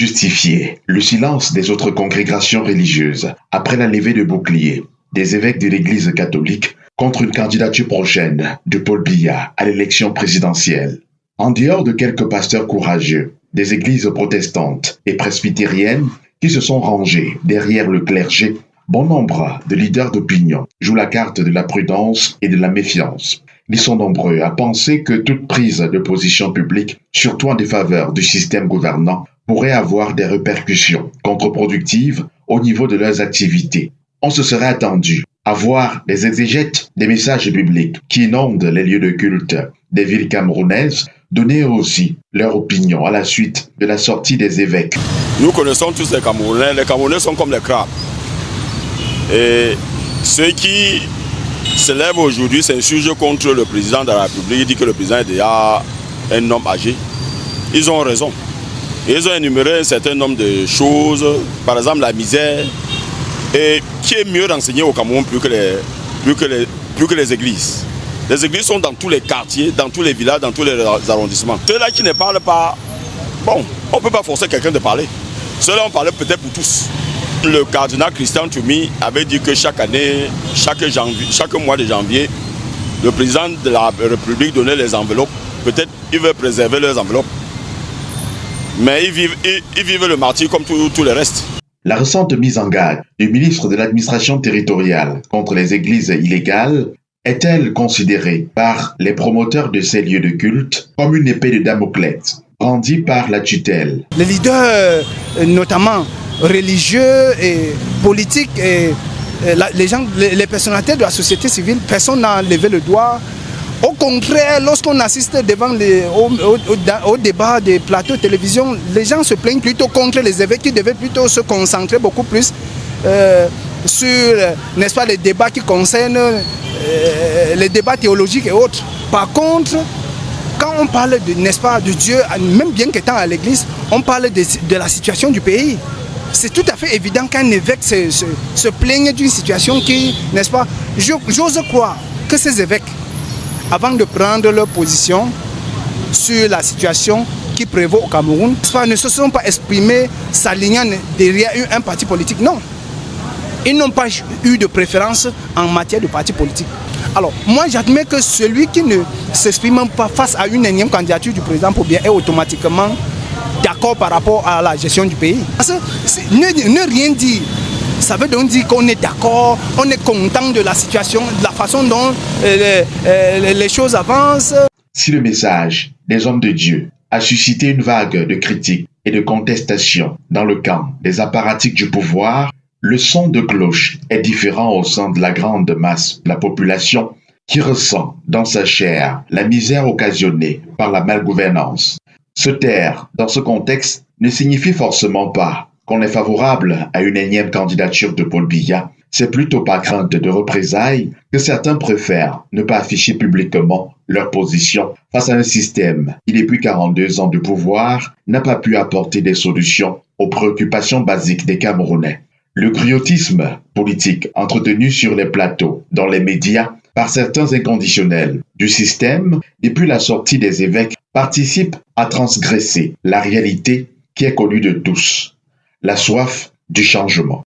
justifier le silence des autres congrégations religieuses après la levée de boucliers des évêques de l'Église catholique contre une candidature prochaine de Paul Biya à l'élection présidentielle. En dehors de quelques pasteurs courageux des églises protestantes et presbytériennes qui se sont rangés derrière le clergé, bon nombre de leaders d'opinion jouent la carte de la prudence et de la méfiance. Ils sont nombreux à penser que toute prise de position publique, surtout en défaveur du système gouvernant, pourrait avoir des répercussions contre-productives au niveau de leurs activités. On se serait attendu à voir les exégètes des messages bibliques qui inondent les lieux de culte des villes camerounaises donner aussi leur opinion à la suite de la sortie des évêques. Nous connaissons tous les Camerounais. Les Camerounais sont comme les crabes. Et ceux qui se lèvent aujourd'hui s'insurgent contre le président de la République, dit que le président est déjà un homme âgé. Ils ont raison. Ils ont énuméré un certain nombre de choses, par exemple la misère, et qui est mieux renseigné au Cameroun plus que les églises. Les églises sont dans tous les quartiers, dans tous les villages, dans tous les arrondissements. Ceux-là qui ne parlent pas, bon, on ne peut pas forcer quelqu'un de parler. Ceux-là, on parlait peut-être pour tous. Le cardinal Christian Tchoumi avait dit que chaque année, chaque mois de janvier, le président de la République donnait les enveloppes. Peut-être il veut préserver leurs enveloppes. Mais ils vivent le martyre comme tous les restes. La récente mise en garde du ministre de l'administration territoriale contre les églises illégales est-elle considérée par les promoteurs de ces lieux de culte comme une épée de Damoclès brandie par la tutelle? Les leaders, notamment religieux et politiques, et les personnalités de la société civile, personne n'a levé le doigt. Au contraire, lorsqu'on assiste devant au débat des plateaux de télévision, les gens se plaignent plutôt contre les évêques qui devaient plutôt se concentrer beaucoup plus sur, n'est-ce pas, les débats qui concernent les débats théologiques et autres. Par contre, quand on parle de, n'est-ce pas, de Dieu, même bien qu'étant à l'église, on parle de la situation du pays. C'est tout à fait évident qu'un évêque se plaigne d'une situation qui, n'est-ce pas, j'ose croire que ces évêques, avant de prendre leur position sur la situation qui prévaut au Cameroun, ne se sont pas exprimés s'alignant derrière un parti politique, non. Ils n'ont pas eu de préférence en matière de parti politique. Alors, moi j'admets que celui qui ne s'exprime pas face à une énième candidature du président Paul Biya est automatiquement d'accord par rapport à la gestion du pays. Parce que ne rien dire, ça veut donc dire qu'on est d'accord, on est content de la situation, de la façon dont les choses avancent. Si le message des hommes de Dieu a suscité une vague de critiques et de contestations dans le camp des apparatchiks du pouvoir, le son de cloche est différent au sein de la grande masse de la population qui ressent dans sa chair la misère occasionnée par la malgouvernance. Se taire dans ce contexte ne signifie forcément pas qu'on est favorable à une énième candidature de Paul Biya. C'est plutôt par crainte de représailles que certains préfèrent ne pas afficher publiquement leur position face à un système qui, depuis 42 ans de pouvoir, n'a pas pu apporter des solutions aux préoccupations basiques des Camerounais. Le griotisme politique entretenu sur les plateaux, dans les médias, par certains inconditionnels du système, depuis la sortie des évêques, participe à transgresser la réalité qui est connue de tous, la soif du changement.